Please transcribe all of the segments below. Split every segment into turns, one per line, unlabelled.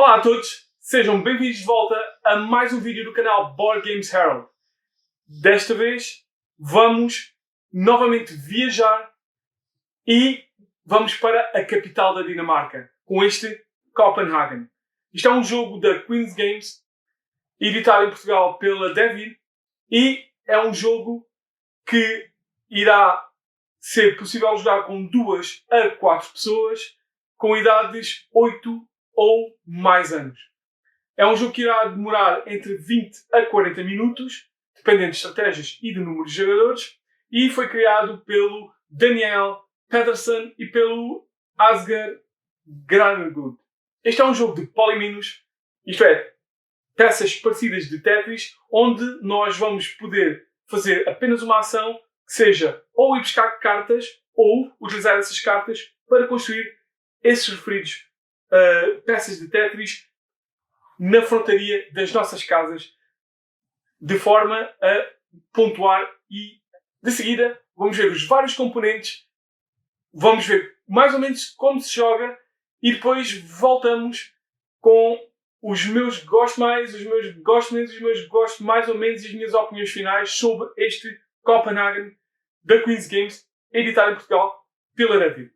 Olá a todos, sejam bem-vindos de volta a mais um vídeo do canal Board Games Herald. Desta vez vamos novamente viajar e vamos para a capital da Dinamarca, com este Copenhagen. Isto é um jogo da Queen's Games, editado em Portugal pela Devir, e é um jogo que irá ser possível jogar com 2 a 4 pessoas, com idades 8 ou mais anos. É um jogo que irá demorar entre 20 a 40 minutos, dependendo de estratégias e do número de jogadores, e foi criado pelo Daniel Pedersen e pelo Asger Granrud. Este é um jogo de poliminos, isto é, peças parecidas de Tetris, onde nós vamos poder fazer apenas uma ação, que seja ou ir buscar cartas, ou utilizar essas cartas para construir esses referidos peças de Tetris na frontaria das nossas casas, de forma a pontuar, e de seguida vamos ver os vários componentes, vamos ver mais ou menos como se joga e depois voltamos com os meus gosto mais, os meus gosto menos, os meus gosto mais ou menos e as minhas opiniões finais sobre este Copenhagen da Queen's Games, editado em Portugal pela Devir.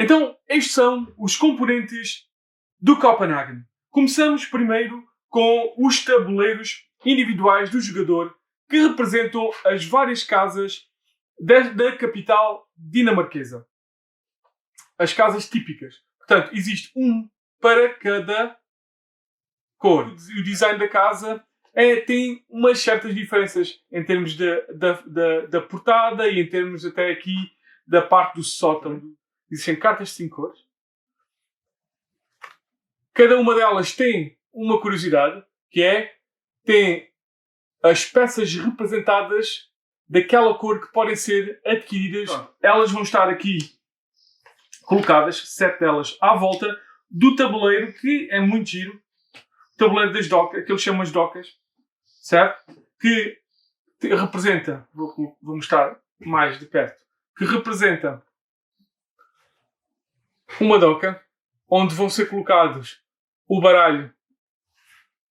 Então, estes são os componentes do Copenhagen. Começamos primeiro com os tabuleiros individuais do jogador, que representam as várias casas da capital dinamarquesa. As casas típicas. Portanto, existe um para cada cor. O design da casa tem umas certas diferenças em termos da portada e em termos até aqui da parte do sótão. Existem cartas de 5 cores. Cada uma delas tem uma curiosidade, que tem as peças representadas daquela cor que podem ser adquiridas. Elas vão estar aqui colocadas, 7 delas, à volta do tabuleiro, que é muito giro. O tabuleiro das docas, que eles chamam as docas, certo? Que representa, vou mostrar mais de perto, que representa uma doca, onde vão ser colocados o baralho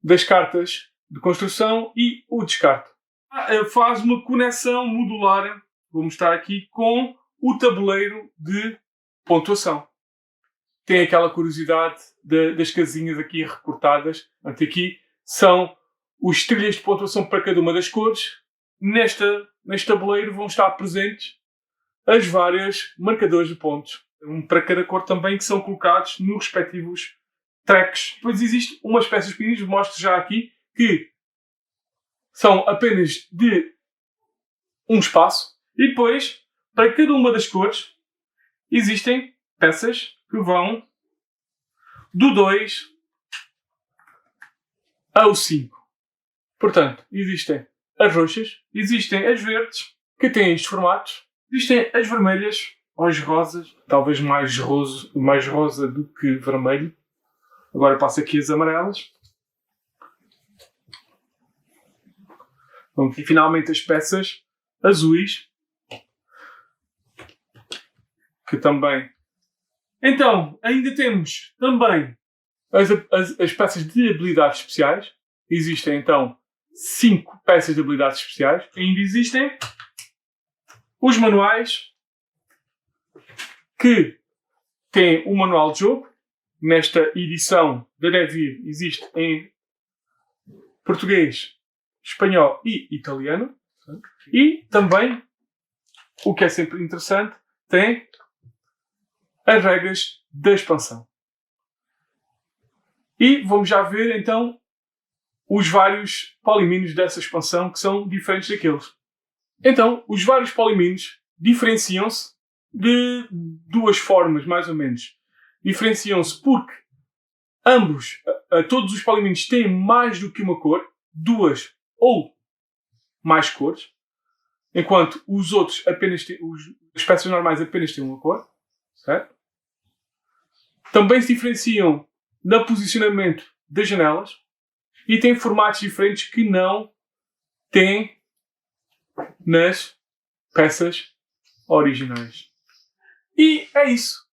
das cartas de construção e o descarte. Faz uma conexão modular, vou mostrar aqui, com o tabuleiro de pontuação. Tem aquela curiosidade das casinhas aqui recortadas. Aqui são os trilhas de pontuação para cada uma das cores. Neste tabuleiro vão estar presentes as várias marcadores de pontos. Um para cada cor também, que são colocados nos respectivos tracks. Depois existe umas peças pequenas, mostro já aqui, que são apenas de um espaço. E depois, para cada uma das cores, existem peças que vão do 2 ao 5. Portanto, existem as roxas, existem as verdes, que têm estes formatos, existem as vermelhas, ou as rosas, talvez mais rosa do que vermelho. Agora passo aqui as amarelas. E finalmente as peças azuis, que também... Então, ainda temos também as peças de habilidades especiais. Existem então 5 peças de habilidades especiais. Ainda existem os manuais, que tem o manual de jogo. Nesta edição da Devir existe em português, espanhol e italiano. E também, o que é sempre interessante, tem as regras da expansão. E vamos já ver então os vários poliminos dessa expansão, que são diferentes daqueles. Então, os vários poliminos diferenciam-se de 2 formas, mais ou menos. Diferenciam-se porque todos os poliminos têm mais do que uma cor, 2 ou mais cores, enquanto os outros as peças normais apenas têm uma cor, certo? Também se diferenciam no posicionamento das janelas e têm formatos diferentes que não têm nas peças originais. E é isso.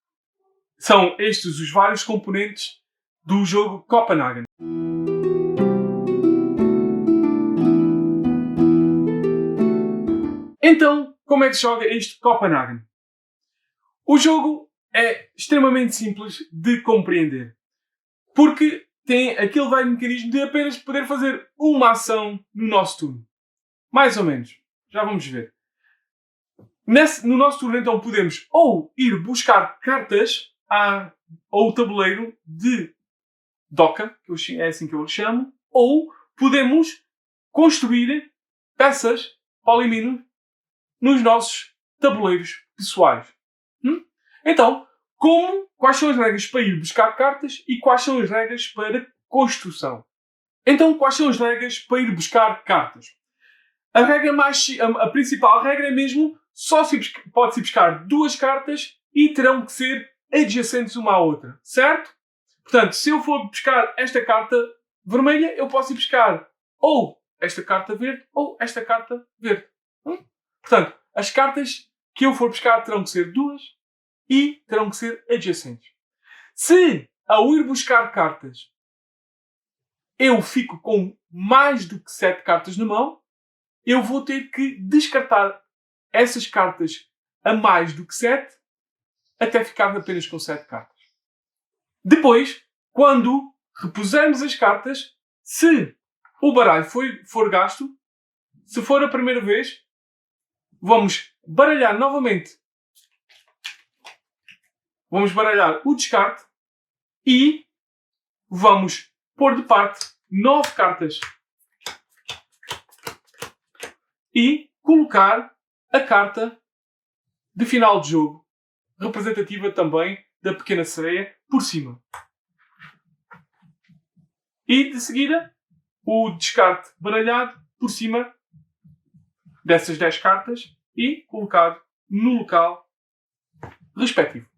São estes os vários componentes do jogo Copenhagen. Então, como é que se joga este Copenhagen? O jogo é extremamente simples de compreender, porque tem aquele velho mecanismo de apenas poder fazer uma ação no nosso turno. Mais ou menos. Já vamos ver. No nosso turno, então, podemos ou ir buscar cartas ao tabuleiro de Doca, que é assim que eu lhe chamo, ou podemos construir peças Polimino nos nossos tabuleiros pessoais. Então, quais são as regras para ir buscar cartas e quais são as regras para construção? Então, quais são as regras para ir buscar cartas? A principal regra é mesmo pode-se buscar 2 cartas e terão que ser adjacentes uma à outra, certo? Portanto, se eu for buscar esta carta vermelha, eu posso ir buscar ou esta carta verde ou esta carta verde. Portanto, as cartas que eu for buscar terão que ser 2 e terão que ser adjacentes. Se, ao ir buscar cartas, eu fico com mais do que 7 cartas na mão, eu vou ter que descartar essas cartas a mais do que 7 até ficar apenas com 7 cartas. Depois, quando repusermos as cartas, se o baralho for gasto, se for a primeira vez, vamos baralhar novamente. Vamos baralhar o descarte e vamos pôr de parte 9 cartas e colocar a carta de final de jogo, representativa também da Pequena Sereia, por cima. E de seguida, o descarte baralhado por cima dessas 10 cartas e colocado no local respectivo.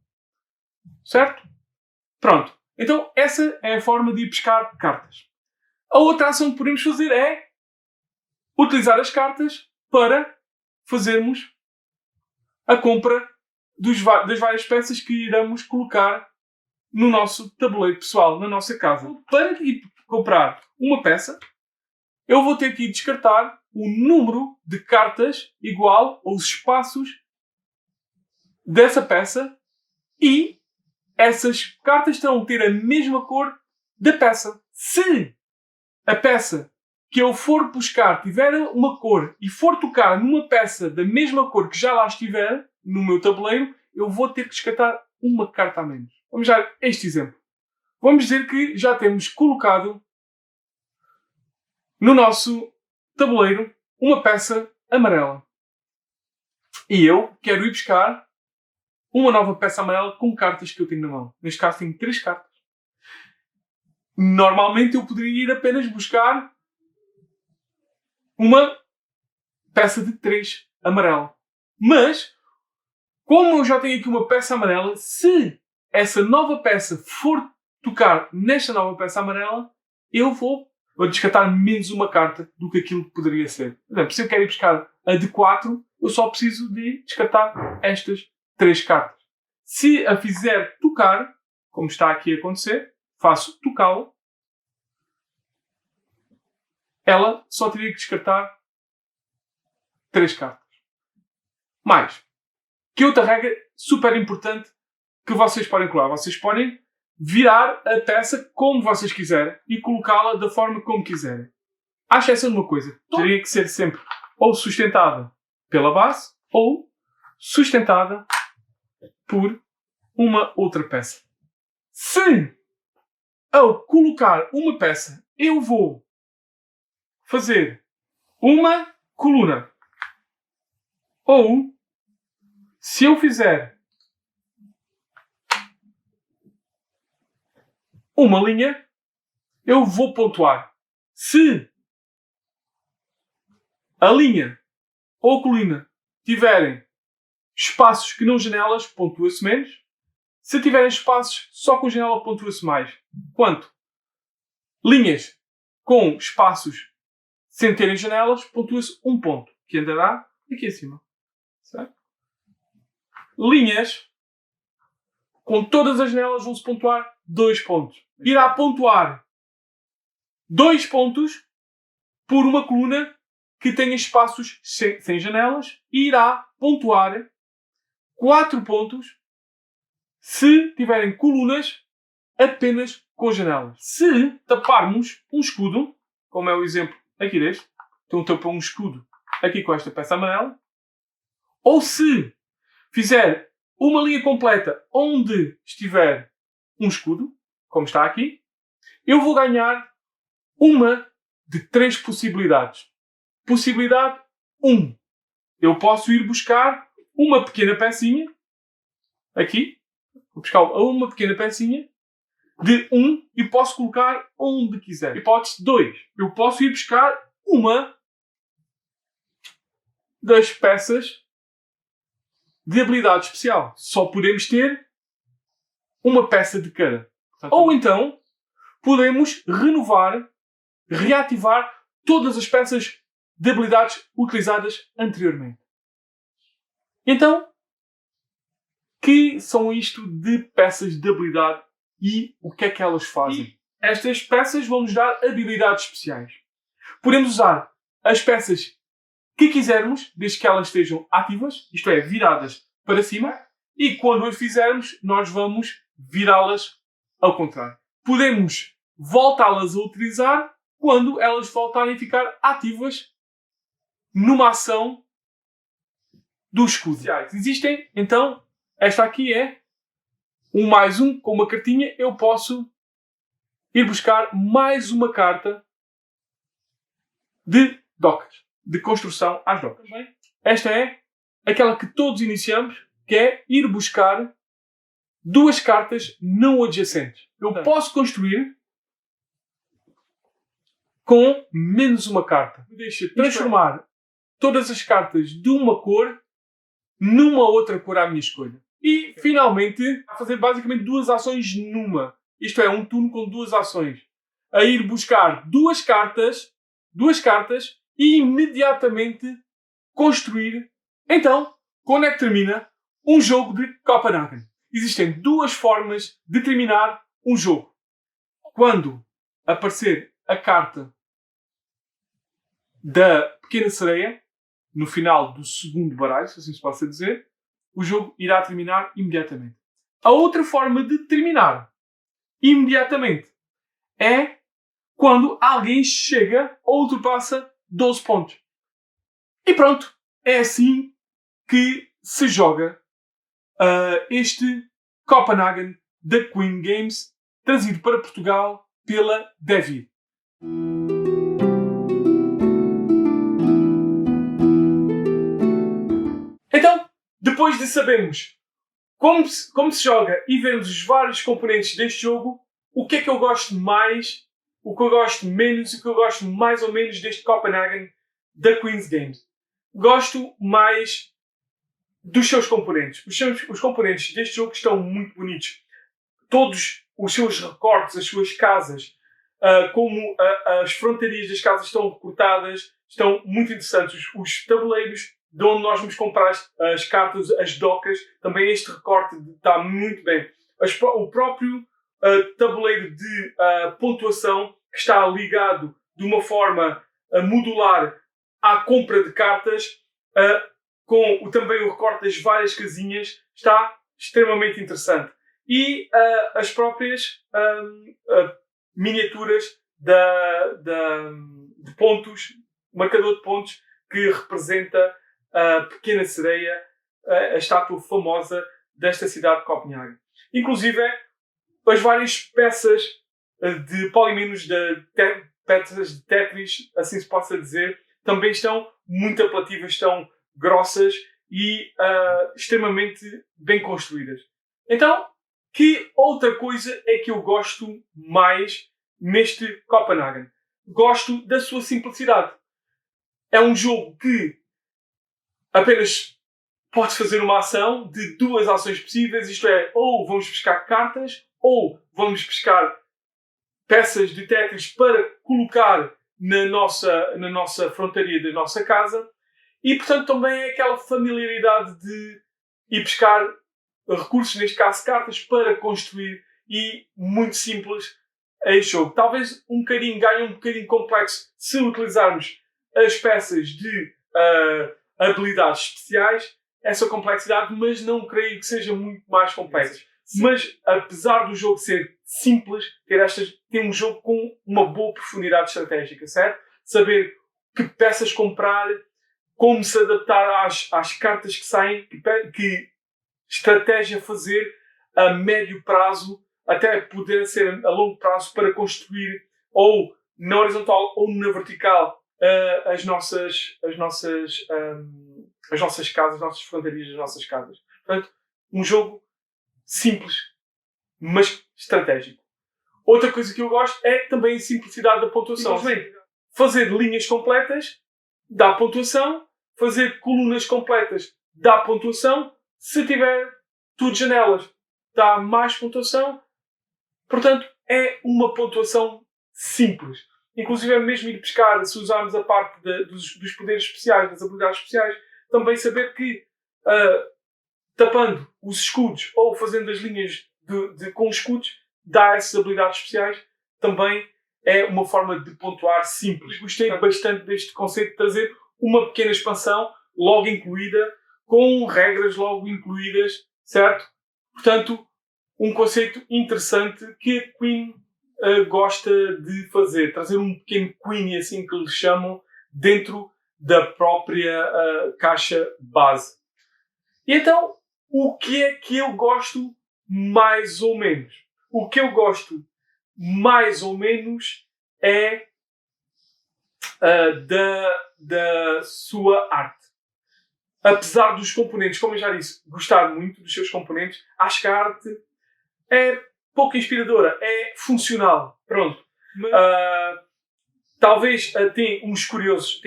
Certo? Pronto. Então, essa é a forma de ir pescar cartas. A outra ação que podemos fazer é utilizar as cartas para fazermos a compra das várias peças que iremos colocar no nosso tabuleiro pessoal, na nossa casa. Para ir comprar uma peça, eu vou ter que ir descartar o número de cartas igual aos espaços dessa peça e essas cartas terão que ter a mesma cor da peça. Se a peça que eu for buscar tiver uma cor e for tocar numa peça da mesma cor que já lá estiver no meu tabuleiro, eu vou ter que descartar uma carta a menos. Vamos dar este exemplo. Vamos dizer que já temos colocado no nosso tabuleiro uma peça amarela. E eu quero ir buscar uma nova peça amarela com cartas que eu tenho na mão. Neste caso tenho 3 cartas. Normalmente eu poderia ir apenas buscar uma peça de 3 amarela. Mas, como eu já tenho aqui uma peça amarela, se essa nova peça for tocar nesta nova peça amarela, eu vou descartar menos uma carta do que aquilo que poderia ser. Por exemplo, se eu quero ir buscar a de 4, eu só preciso de descartar estas 3 cartas. Se a fizer tocar, como está aqui a acontecer, faço tocá-la, ela só teria que descartar 3 cartas. Mais, que outra regra super importante que vocês podem colar? Vocês podem virar a peça como vocês quiserem e colocá-la da forma como quiserem. À exceção de uma coisa, teria que ser sempre ou sustentada pela base ou sustentada por uma outra peça. Se ao colocar uma peça eu vou fazer uma coluna ou se eu fizer uma linha, eu vou pontuar. Se a linha ou a coluna tiverem espaços que não janelas, pontua-se menos. Se tiverem espaços só com janela, pontua-se mais. Quanto? Linhas com espaços sem terem janelas, pontua-se 1 ponto, que andará aqui acima. Certo? Linhas Com todas as janelas vão-se pontuar 2 pontos. Irá pontuar 2 pontos por uma coluna que tenha espaços sem janelas e irá pontuar 4 pontos se tiverem colunas apenas com janelas. Se taparmos um escudo, como é o exemplo aqui deste, então tapa um escudo aqui com esta peça amarela, ou se fizer uma linha completa onde estiver um escudo, como está aqui, eu vou ganhar uma de 3 possibilidades. Possibilidade 1. Eu posso ir buscar uma pequena pecinha, aqui, vou buscar uma pequena pecinha, de 1 e posso colocar onde quiser. Hipótese 2. Eu posso ir buscar uma das peças de habilidade especial. Só podemos ter uma peça de cada. Ou então, podemos renovar, reativar todas as peças de habilidades utilizadas anteriormente. Então, que são isto de peças de habilidade e o que é que elas fazem? E estas peças vão nos dar habilidades especiais. Podemos usar as peças que quisermos, desde que elas estejam ativas, isto é, viradas para cima, e quando as fizermos, nós vamos virá-las ao contrário. Podemos voltá-las a utilizar quando elas voltarem a ficar ativas numa ação do escudo. Existem, então, esta aqui é um mais um, com uma cartinha, eu posso ir buscar mais uma carta de docas, de construção às docas. Esta é aquela que todos iniciamos, que é ir buscar 2 cartas não adjacentes. Eu posso construir com menos uma carta. Deixa transformar todas as cartas de uma cor numa outra cor à minha escolha. E, finalmente, fazer basicamente 2 ações numa. Isto é, um turno com 2 ações. A ir buscar 2 cartas e imediatamente construir. Então, quando é que termina um jogo de Copenhagen? Existem 2 formas de terminar um jogo. Quando aparecer a carta da Pequena Sereia, no final do segundo baralho, se assim se possa dizer, o jogo irá terminar imediatamente. A outra forma de terminar imediatamente é quando alguém chega ou ultrapassa 12 pontos. E pronto, é assim que se joga este Copenhagen da Queen Games, trazido para Portugal pela David. Então, depois de sabermos como se joga e vermos os vários componentes deste jogo, o que é que eu gosto mais, o que eu gosto menos e o que eu gosto mais ou menos deste Copenhagen da Queen's Games. Gosto mais dos seus componentes. Os componentes deste jogo estão muito bonitos. Todos os seus recortes, as suas casas, como as frontarias das casas estão recortadas, estão muito interessantes. Os tabuleiros de onde nós vamos comprar as cartas, as docas, também este recorte está muito bem. O próprio tabuleiro de pontuação, que está ligado de uma forma modular à compra de cartas, com também o recorte das várias casinhas, está extremamente interessante. E as próprias miniaturas de pontos, marcador de pontos, que representa a Pequena Sereia, a estátua famosa desta cidade de Copenhague. Inclusive, as várias peças de polímeros, peças de Tetris, assim se possa dizer, também estão muito apelativas, estão grossas e extremamente bem construídas. Então, que outra coisa é que eu gosto mais neste Copenhagen? Gosto da sua simplicidade. É um jogo que apenas pode fazer uma ação de 2 ações possíveis, isto é, ou vamos pescar cartas, ou vamos pescar peças de Tetris para colocar na nossa frontaria da nossa casa. E, portanto, também é aquela familiaridade de ir pescar recursos, neste caso cartas, para construir e muito simples este jogo. Talvez ganhe um bocadinho complexo se utilizarmos as peças de habilidades especiais, essa complexidade, mas não creio que seja muito mais complexo. Sim. Mas, apesar do jogo ser simples, ter um jogo com uma boa profundidade estratégica, certo? Saber que peças comprar, como se adaptar às cartas que saem, que estratégia fazer a médio prazo, até poder ser a longo prazo, para construir ou na horizontal ou na vertical as nossas casas, as nossas frontarias, as nossas casas. Portanto, um jogo simples, mas estratégico. Outra coisa que eu gosto é também a simplicidade da pontuação. Fazer linhas completas dá pontuação, fazer colunas completas dá pontuação, se tiver tudo janelas dá mais pontuação. Portanto, é uma pontuação simples. Inclusive, é mesmo ir pescar, se usarmos a parte dos poderes especiais, das habilidades especiais, também saber que tapando os escudos ou fazendo as linhas com os escudos, dá essas habilidades especiais, também é uma forma de pontuar simples. Gostei bastante deste conceito de trazer uma pequena expansão logo incluída, com regras logo incluídas, certo? Portanto, um conceito interessante que a Queen gosta de fazer. Trazer um pequeno Queen, assim que lhe chamam, dentro da própria caixa base. E então, o que é que eu gosto mais ou menos? O que eu gosto mais ou menos é da sua arte. Apesar dos componentes, como eu já disse, gostar muito dos seus componentes, acho que a arte é pouco inspiradora, é funcional. Pronto. Mas talvez tenha uns curiosos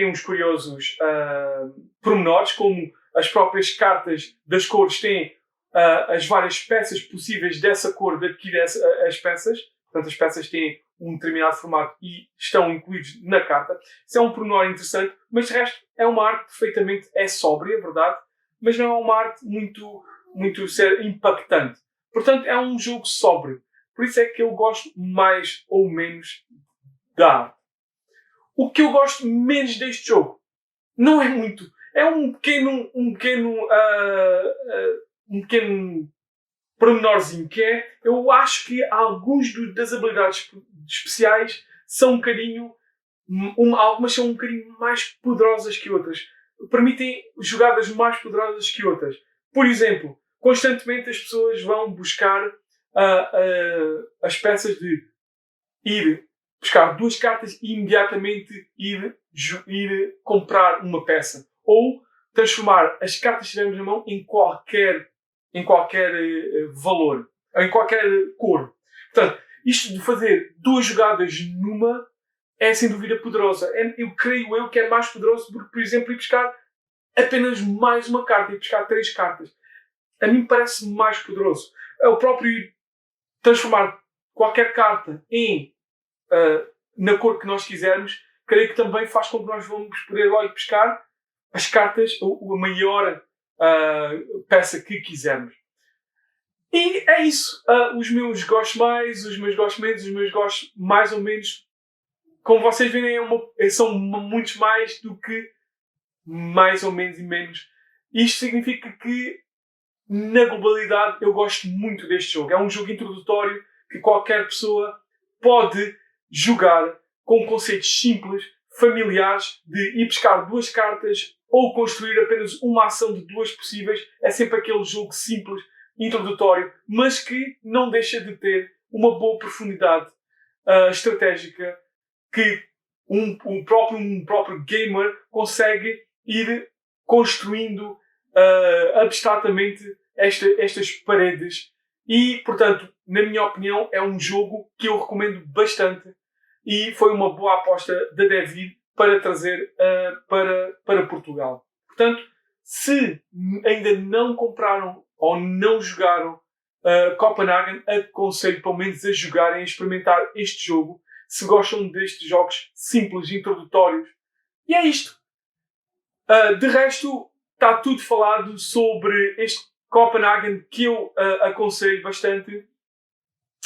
pormenores, como as próprias cartas das cores têm as várias peças possíveis dessa cor de adquirir as peças. Portanto, as peças têm um determinado formato e estão incluídos na carta. Isso é um pormenor interessante, mas de resto é uma arte perfeitamente sóbria, é verdade, mas não é uma arte muito impactante. Portanto, é um jogo sóbrio. Por isso é que eu gosto mais ou menos da arte. O que eu gosto menos deste jogo não é muito. É um pequeno pormenorzinho, que é, eu acho que alguns das habilidades especiais são um bocadinho, algumas são um bocadinho mais poderosas que outras. Permitem jogadas mais poderosas que outras. Por exemplo, constantemente as pessoas vão buscar as peças de ir buscar 2 cartas e imediatamente ir comprar uma peça. Ou transformar as cartas que tivermos na mão em qualquer valor, em qualquer cor. Portanto, isto de fazer 2 jogadas numa é sem dúvida poderosa. Eu creio que é mais poderoso do que, por exemplo, ir buscar apenas mais uma carta e buscar 3 cartas. A mim parece mais poderoso. O próprio transformar qualquer carta na cor que nós quisermos, creio que também faz com que nós vamos poder logo buscar as cartas, ou a maior peça que quisermos. E é isso. Os meus gostos mais, os meus gostos menos, os meus gostos mais ou menos, como vocês verem, são muitos mais do que mais ou menos e menos. Isto significa que, na globalidade, eu gosto muito deste jogo. É um jogo introdutório que qualquer pessoa pode jogar com conceitos simples, familiares, de ir buscar 2 cartas ou construir apenas uma ação de 2 possíveis. É sempre aquele jogo simples, introdutório, mas que não deixa de ter uma boa profundidade estratégica que um próprio gamer consegue ir construindo abstratamente estas paredes. E, portanto, na minha opinião, é um jogo que eu recomendo bastante e foi uma boa aposta da David para trazer para Portugal. Portanto, se ainda não compraram ou não jogaram Copenhagen, aconselho pelo menos a jogarem, a experimentar este jogo, se gostam destes jogos simples, introdutórios. E é isto. De resto, está tudo falado sobre este Copenhagen, que eu aconselho bastante.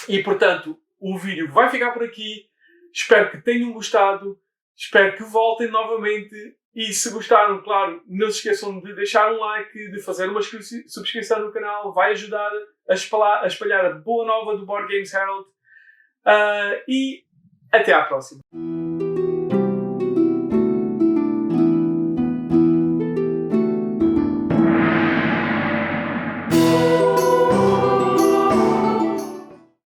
E, portanto, o vídeo vai ficar por aqui. Espero que tenham gostado. Espero que voltem novamente. E se gostaram, claro, não se esqueçam de deixar um like, de fazer uma subscrição no canal. Vai ajudar a espalhar a boa nova do Board Games Herald. E até à próxima.